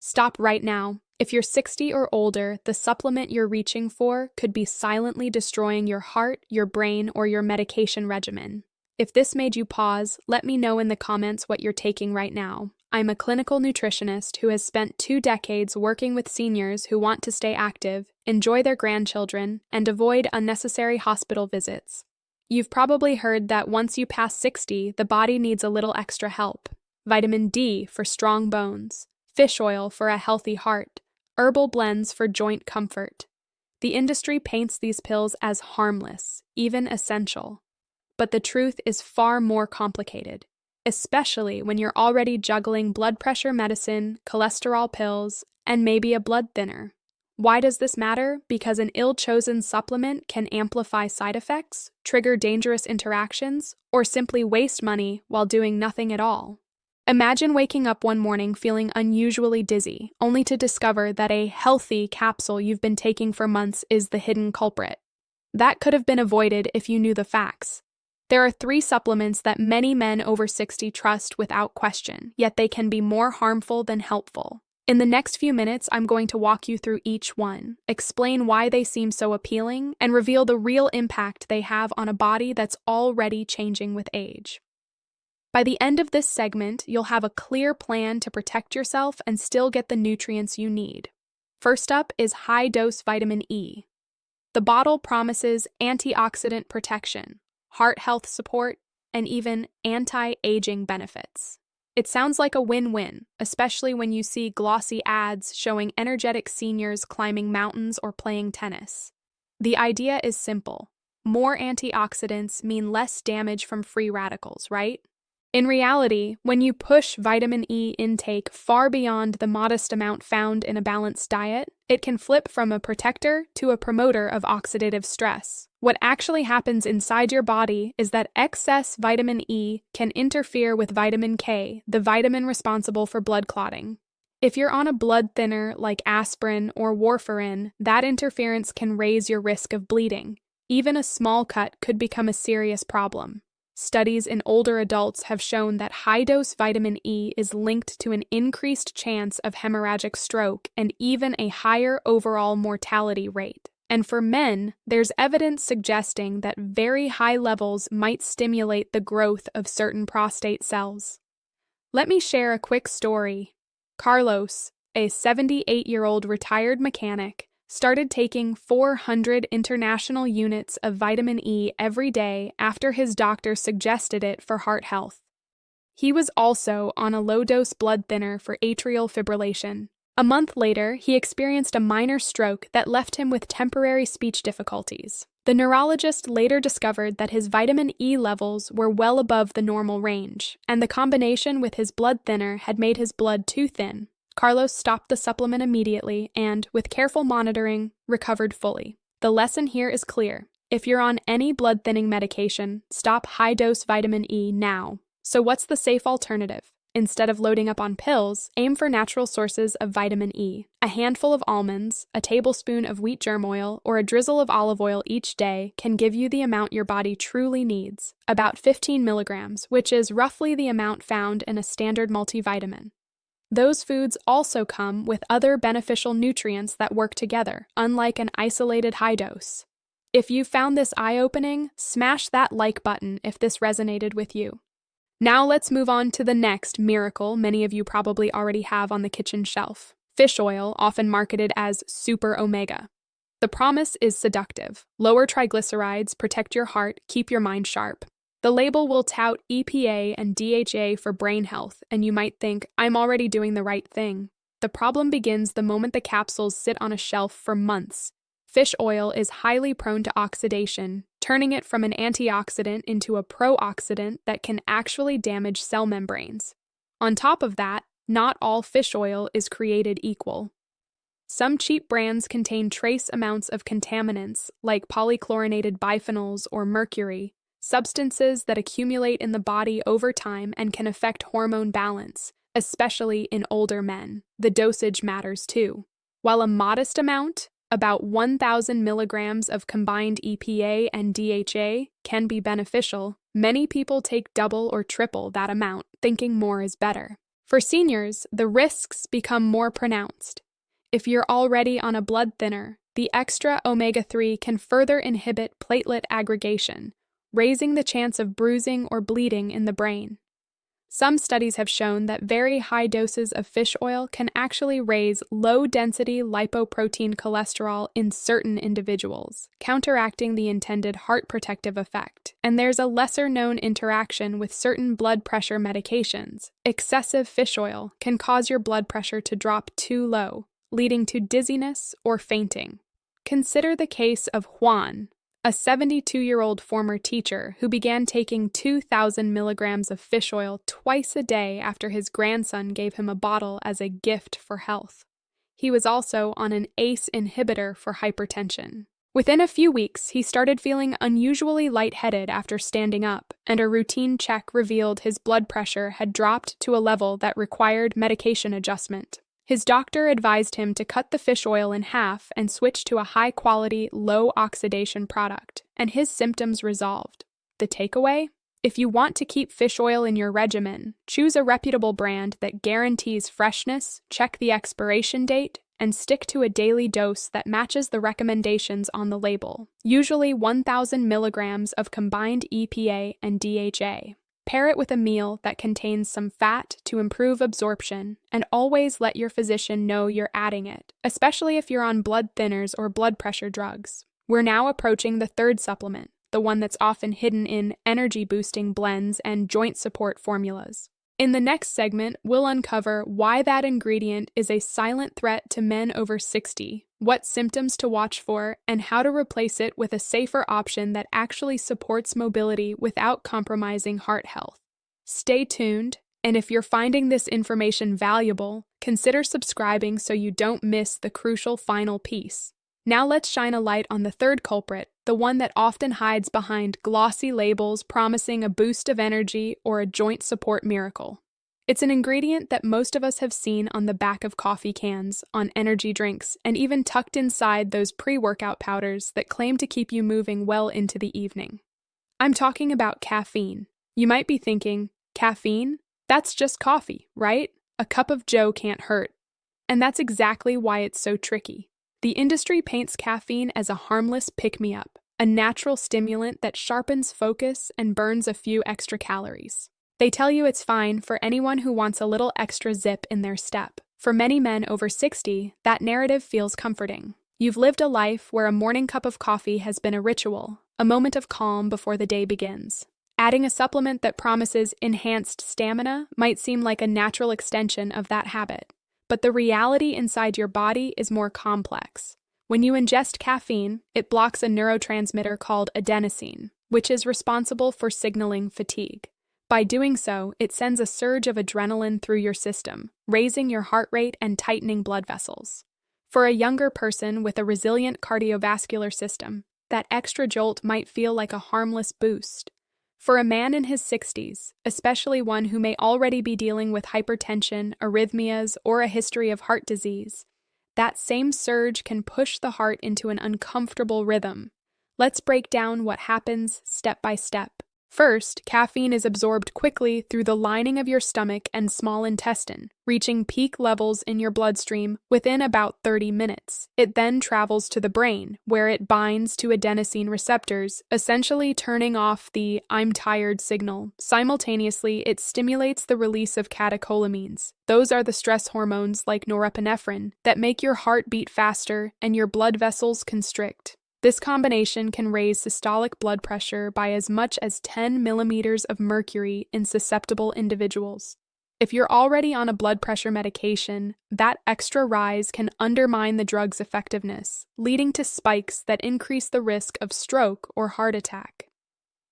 Stop right now. If you're 60 or older, the supplement you're reaching for could be silently destroying your heart, your brain, or your medication regimen. If this made you pause, let me know in the comments what you're taking right now. I'm a clinical nutritionist who has spent 2 decades working with seniors who want to stay active, enjoy their grandchildren, and avoid unnecessary hospital visits. You've probably heard that once you pass 60, the body needs a little extra help. Vitamin D for strong bones, fish oil for a healthy heart, herbal blends for joint comfort. The industry paints these pills as harmless, even essential. But the truth is far more complicated, especially when you're already juggling blood pressure medicine, cholesterol pills, and maybe a blood thinner. Why does this matter? Because an ill-chosen supplement can amplify side effects, trigger dangerous interactions, or simply waste money while doing nothing at all. Imagine waking up one morning feeling unusually dizzy, only to discover that a healthy capsule you've been taking for months is the hidden culprit. That could have been avoided if you knew the facts. There are 3 supplements that many men over 60 trust without question, yet they can be more harmful than helpful. In the next few minutes, I'm going to walk you through each one, explain why they seem so appealing, and reveal the real impact they have on a body that's already changing with age. By the end of this segment, you'll have a clear plan to protect yourself and still get the nutrients you need. First up is high-dose vitamin E. The bottle promises antioxidant protection, heart health support, and even anti-aging benefits. It sounds like a win-win, especially when you see glossy ads showing energetic seniors climbing mountains or playing tennis. The idea is simple. More antioxidants mean less damage from free radicals, right? In reality, when you push vitamin E intake far beyond the modest amount found in a balanced diet, it can flip from a protector to a promoter of oxidative stress. What actually happens inside your body is that excess vitamin E can interfere with vitamin K, the vitamin responsible for blood clotting. If you're on a blood thinner like aspirin or warfarin, that interference can raise your risk of bleeding. Even a small cut could become a serious problem. Studies in older adults have shown that high-dose vitamin E is linked to an increased chance of hemorrhagic stroke and even a higher overall mortality rate. And for men, there's evidence suggesting that very high levels might stimulate the growth of certain prostate cells. Let me share a quick story. Carlos, a 78-year-old retired mechanic, started taking 400 international units of vitamin E every day after his doctor suggested it for heart health. He was also on a low-dose blood thinner for atrial fibrillation. A month later, he experienced a minor stroke that left him with temporary speech difficulties. The neurologist later discovered that his vitamin E levels were well above the normal range, and the combination with his blood thinner had made his blood too thin. Carlos stopped the supplement immediately and, with careful monitoring, recovered fully. The lesson here is clear. If you're on any blood-thinning medication, stop high-dose vitamin E now. So what's the safe alternative? Instead of loading up on pills, aim for natural sources of vitamin E. A handful of almonds, a tablespoon of wheat germ oil, or a drizzle of olive oil each day can give you the amount your body truly needs, about 15 milligrams, which is roughly the amount found in a standard multivitamin. Those foods also come with other beneficial nutrients that work together, unlike an isolated high dose. If you found this eye-opening, smash that like button if this resonated with you. Now let's move on to the next miracle many of you probably already have on the kitchen shelf: fish oil, often marketed as super omega. The promise is seductive. Lower triglycerides, protect your heart, keep your mind sharp. The label will tout EPA and DHA for brain health, and you might think, I'm already doing the right thing. The problem begins the moment the capsules sit on a shelf for months. Fish oil is highly prone to oxidation, turning it from an antioxidant into a pro-oxidant that can actually damage cell membranes. On top of that, not all fish oil is created equal. Some cheap brands contain trace amounts of contaminants like polychlorinated biphenyls or mercury, substances that accumulate in the body over time and can affect hormone balance, especially in older men. The dosage matters too. While a modest amount, about 1,000 milligrams of combined EPA and DHA, can be beneficial, many people take double or triple that amount, thinking more is better. For seniors, the risks become more pronounced. If you're already on a blood thinner, the extra omega-3 can further inhibit platelet aggregation, raising the chance of bruising or bleeding in the brain. Some studies have shown that very high doses of fish oil can actually raise low-density lipoprotein cholesterol in certain individuals, counteracting the intended heart protective effect. And there's a lesser-known interaction with certain blood pressure medications. Excessive fish oil can cause your blood pressure to drop too low, leading to dizziness or fainting. Consider the case of Juan, a 72-year-old former teacher who began taking 2,000 milligrams of fish oil twice a day after his grandson gave him a bottle as a gift for health. He was also on an ACE inhibitor for hypertension. Within a few weeks, he started feeling unusually lightheaded after standing up, and a routine check revealed his blood pressure had dropped to a level that required medication adjustment. His doctor advised him to cut the fish oil in half and switch to a high-quality, low-oxidation product, and his symptoms resolved. The takeaway? If you want to keep fish oil in your regimen, choose a reputable brand that guarantees freshness, check the expiration date, and stick to a daily dose that matches the recommendations on the label, usually 1,000 milligrams of combined EPA and DHA. Pair it with a meal that contains some fat to improve absorption, and always let your physician know you're adding it, especially if you're on blood thinners or blood pressure drugs. We're now approaching the third supplement, the one that's often hidden in energy-boosting blends and joint support formulas. In the next segment, we'll uncover why that ingredient is a silent threat to men over 60, what symptoms to watch for, and how to replace it with a safer option that actually supports mobility without compromising heart health. Stay tuned, and if you're finding this information valuable, consider subscribing so you don't miss the crucial final piece. Now let's shine a light on the third culprit, the one that often hides behind glossy labels promising a boost of energy or a joint support miracle. It's an ingredient that most of us have seen on the back of coffee cans, on energy drinks, and even tucked inside those pre-workout powders that claim to keep you moving well into the evening. I'm talking about caffeine. You might be thinking, caffeine? That's just coffee, right? A cup of joe can't hurt. And that's exactly why it's so tricky. The industry paints caffeine as a harmless pick-me-up, a natural stimulant that sharpens focus and burns a few extra calories. They tell you it's fine for anyone who wants a little extra zip in their step. For many men over 60, that narrative feels comforting. You've lived a life where a morning cup of coffee has been a ritual, a moment of calm before the day begins. Adding a supplement that promises enhanced stamina might seem like a natural extension of that habit. But the reality inside your body is more complex. When you ingest caffeine, it blocks a neurotransmitter called adenosine, which is responsible for signaling fatigue. By doing so, it sends a surge of adrenaline through your system, raising your heart rate and tightening blood vessels. For a younger person with a resilient cardiovascular system, that extra jolt might feel like a harmless boost. For a man in his 60s, especially one who may already be dealing with hypertension, arrhythmias, or a history of heart disease, that same surge can push the heart into an uncomfortable rhythm. Let's break down what happens step by step. First, caffeine is absorbed quickly through the lining of your stomach and small intestine, reaching peak levels in your bloodstream within about 30 minutes. It then travels to the brain, where it binds to adenosine receptors, essentially turning off the "I'm tired" signal. Simultaneously, it stimulates the release of catecholamines. Those are the stress hormones like norepinephrine that make your heart beat faster and your blood vessels constrict. This combination can raise systolic blood pressure by as much as 10 millimeters of mercury in susceptible individuals. If you're already on a blood pressure medication, that extra rise can undermine the drug's effectiveness, leading to spikes that increase the risk of stroke or heart attack.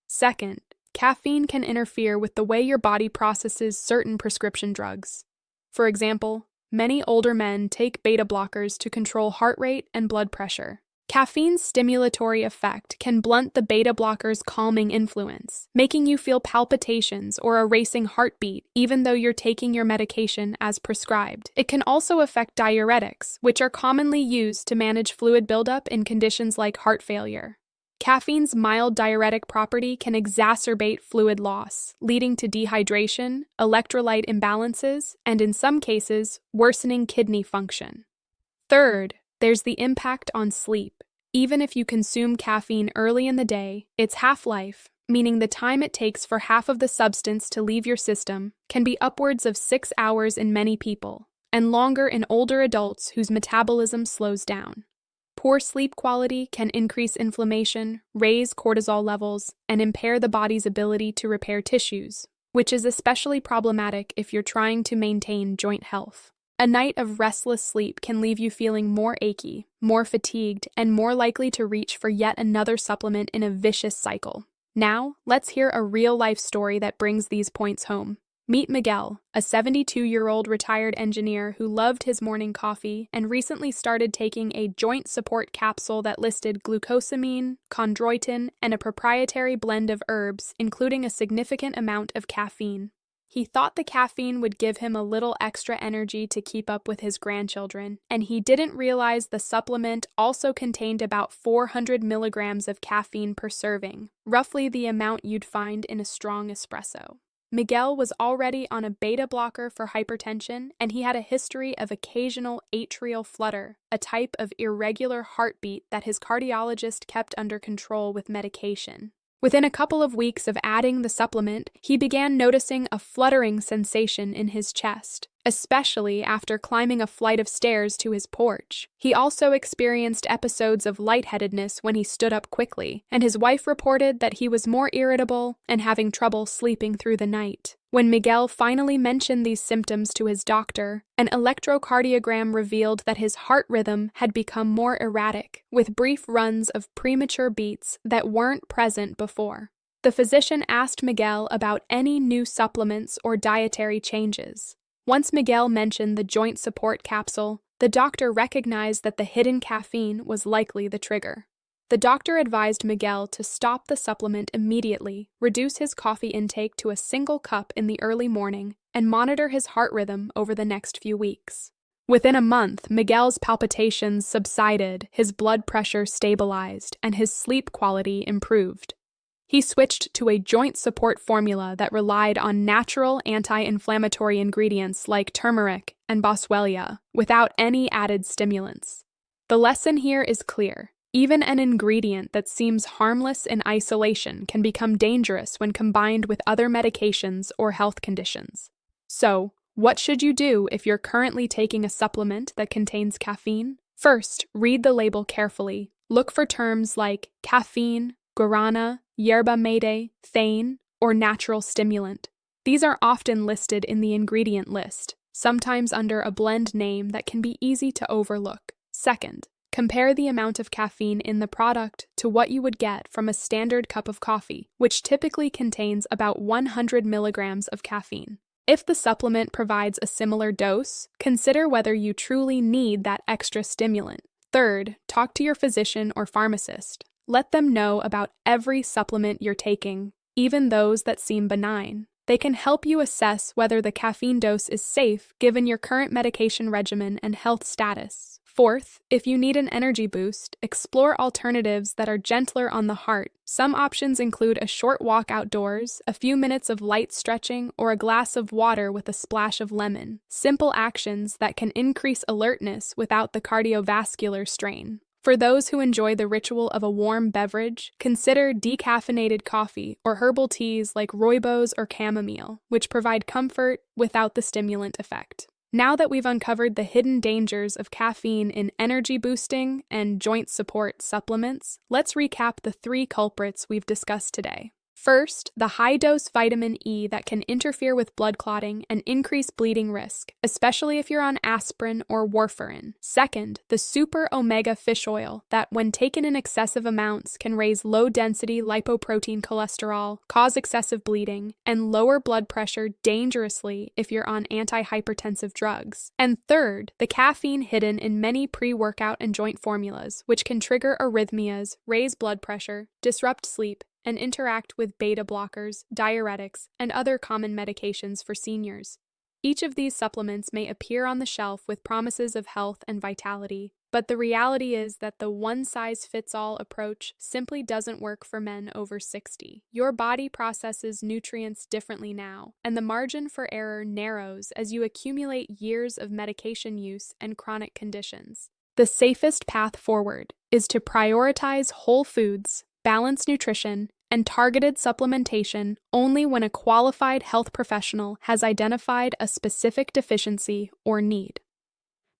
Second, caffeine can interfere with the way your body processes certain prescription drugs. For example, many older men take beta blockers to control heart rate and blood pressure. Caffeine's stimulatory effect can blunt the beta blocker's calming influence, making you feel palpitations or a racing heartbeat even though you're taking your medication as prescribed. It can also affect diuretics, which are commonly used to manage fluid buildup in conditions like heart failure. Caffeine's mild diuretic property can exacerbate fluid loss, leading to dehydration, electrolyte imbalances, and in some cases, worsening kidney function. Third, there's the impact on sleep. Even if you consume caffeine early in the day, its half-life, meaning the time it takes for half of the substance to leave your system, can be upwards of 6 hours in many people, and longer in older adults whose metabolism slows down. Poor sleep quality can increase inflammation, raise cortisol levels, and impair the body's ability to repair tissues, which is especially problematic if you're trying to maintain joint health. A night of restless sleep can leave you feeling more achy, more fatigued, and more likely to reach for yet another supplement in a vicious cycle. Now, let's hear a real-life story that brings these points home. Meet Miguel, a 72-year-old retired engineer who loved his morning coffee and recently started taking a joint support capsule that listed glucosamine, chondroitin, and a proprietary blend of herbs, including a significant amount of caffeine. He thought the caffeine would give him a little extra energy to keep up with his grandchildren, and he didn't realize the supplement also contained about 400 milligrams of caffeine per serving, roughly the amount you'd find in a strong espresso. Miguel was already on a beta blocker for hypertension, and he had a history of occasional atrial flutter, a type of irregular heartbeat that his cardiologist kept under control with medication. Within a couple of weeks of adding the supplement, he began noticing a fluttering sensation in his chest, especially after climbing a flight of stairs to his porch. He also experienced episodes of lightheadedness when he stood up quickly, and his wife reported that he was more irritable and having trouble sleeping through the night. When Miguel finally mentioned these symptoms to his doctor, an electrocardiogram revealed that his heart rhythm had become more erratic, with brief runs of premature beats that weren't present before. The physician asked Miguel about any new supplements or dietary changes. Once Miguel mentioned the joint support capsule, the doctor recognized that the hidden caffeine was likely the trigger. The doctor advised Miguel to stop the supplement immediately, reduce his coffee intake to a single cup in the early morning, and monitor his heart rhythm over the next few weeks. Within a month, Miguel's palpitations subsided, his blood pressure stabilized, and his sleep quality improved. He switched to a joint support formula that relied on natural anti-inflammatory ingredients like turmeric and boswellia, without any added stimulants. The lesson here is clear. Even an ingredient that seems harmless in isolation can become dangerous when combined with other medications or health conditions. So, what should you do if you're currently taking a supplement that contains caffeine? First, read the label carefully. Look for terms like caffeine, guarana, yerba mate, thein, or natural stimulant. These are often listed in the ingredient list, sometimes under a blend name that can be easy to overlook. Second, compare the amount of caffeine in the product to what you would get from a standard cup of coffee, which typically contains about 100 milligrams of caffeine. If the supplement provides a similar dose, consider whether you truly need that extra stimulant. Third, talk to your physician or pharmacist. Let them know about every supplement you're taking, even those that seem benign. They can help you assess whether the caffeine dose is safe given your current medication regimen and health status. Fourth, if you need an energy boost, explore alternatives that are gentler on the heart. Some options include a short walk outdoors, a few minutes of light stretching, or a glass of water with a splash of lemon. Simple actions that can increase alertness without the cardiovascular strain. For those who enjoy the ritual of a warm beverage, consider decaffeinated coffee or herbal teas like rooibos or chamomile, which provide comfort without the stimulant effect. Now that we've uncovered the hidden dangers of caffeine in energy-boosting and joint support supplements, let's recap the 3 culprits we've discussed today. First, the high-dose vitamin E that can interfere with blood clotting and increase bleeding risk, especially if you're on aspirin or warfarin. Second, the super omega fish oil that, when taken in excessive amounts, can raise low-density lipoprotein cholesterol, cause excessive bleeding, and lower blood pressure dangerously if you're on antihypertensive drugs. And third, the caffeine hidden in many pre-workout and joint formulas, which can trigger arrhythmias, raise blood pressure, disrupt sleep, and interact with beta blockers, diuretics, and other common medications for seniors. Each of these supplements may appear on the shelf with promises of health and vitality, But the reality is that the one-size-fits-all approach simply doesn't work for men over 60. Your body processes nutrients differently now, and the margin for error narrows as you accumulate years of medication use and chronic conditions. The safest path forward is to prioritize whole foods, balanced nutrition, and targeted supplementation only when a qualified health professional has identified a specific deficiency or need.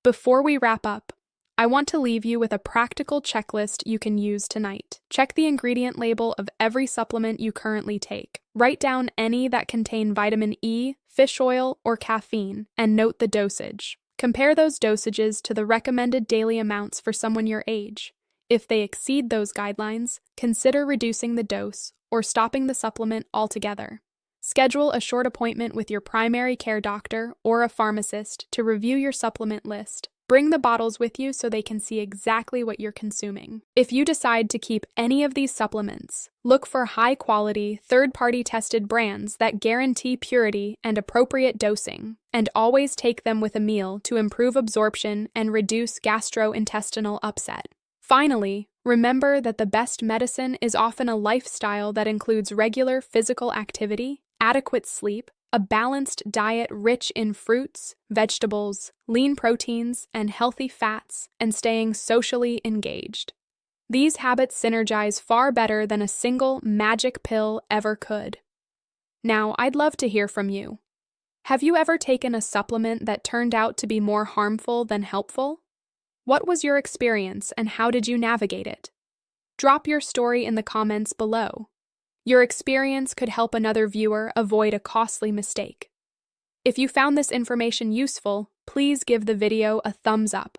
Before we wrap up, I want to leave you with a practical checklist you can use tonight. Check the ingredient label of every supplement you currently take. Write down any that contain vitamin E, fish oil, or caffeine, and note the dosage. Compare those dosages to the recommended daily amounts for someone your age. If they exceed those guidelines, consider reducing the dose or stopping the supplement altogether. Schedule a short appointment with your primary care doctor or a pharmacist to review your supplement list. Bring the bottles with you so they can see exactly what you're consuming. If you decide to keep any of these supplements, look for high-quality, third-party tested brands that guarantee purity and appropriate dosing, and always take them with a meal to improve absorption and reduce gastrointestinal upset. Finally, remember that the best medicine is often a lifestyle that includes regular physical activity, adequate sleep, a balanced diet rich in fruits, vegetables, lean proteins, and healthy fats, and staying socially engaged. These habits synergize far better than a single magic pill ever could. Now, I'd love to hear from you. Have you ever taken a supplement that turned out to be more harmful than helpful? What was your experience and how did you navigate it? Drop your story in the comments below. Your experience could help another viewer avoid a costly mistake. If you found this information useful, please give the video a thumbs up.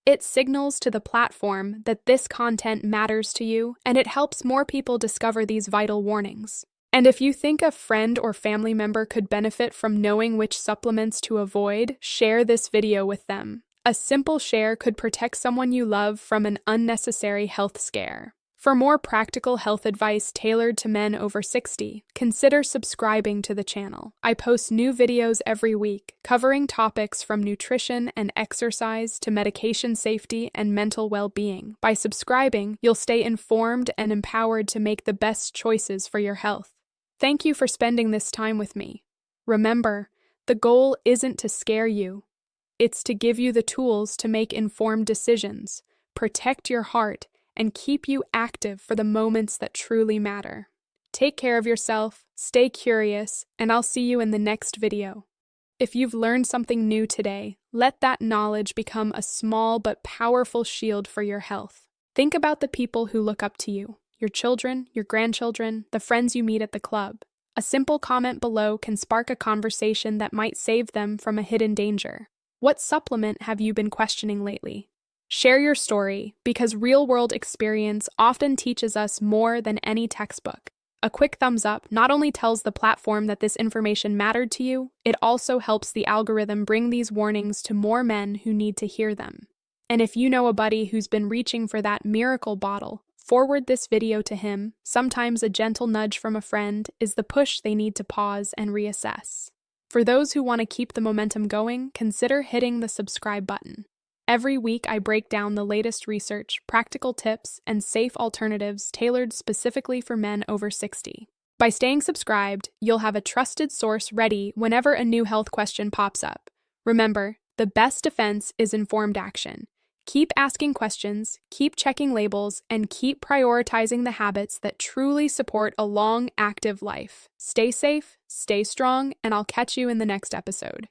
It signals to the platform that this content matters to you, and it helps more people discover these vital warnings. And if you think a friend or family member could benefit from knowing which supplements to avoid, share this video with them. A simple share could protect someone you love from an unnecessary health scare. For more practical health advice tailored to men over 60, consider subscribing to the channel. I post new videos every week, covering topics from nutrition and exercise to medication safety and mental well-being. By subscribing, you'll stay informed and empowered to make the best choices for your health. Thank you for spending this time with me. Remember, the goal isn't to scare you. It's to give you the tools to make informed decisions, protect your heart, and keep you active for the moments that truly matter. Take care of yourself, stay curious, and I'll see you in the next video. If you've learned something new today, let that knowledge become a small but powerful shield for your health. Think about the people who look up to you, your children, your grandchildren, the friends you meet at the club. A simple comment below can spark a conversation that might save them from a hidden danger. What supplement have you been questioning lately? Share your story, because real-world experience often teaches us more than any textbook. A quick thumbs up not only tells the platform that this information mattered to you, it also helps the algorithm bring these warnings to more men who need to hear them. And if you know a buddy who's been reaching for that miracle bottle, forward this video to him. Sometimes a gentle nudge from a friend is the push they need to pause and reassess. For those who want to keep the momentum going, consider hitting the subscribe button. Every week, I break down the latest research, practical tips, and safe alternatives tailored specifically for men over 60. By staying subscribed, you'll have a trusted source ready whenever a new health question pops up. Remember, the best defense is informed action. Keep asking questions, keep checking labels, and keep prioritizing the habits that truly support a long, active life. Stay safe, stay strong, and I'll catch you in the next episode.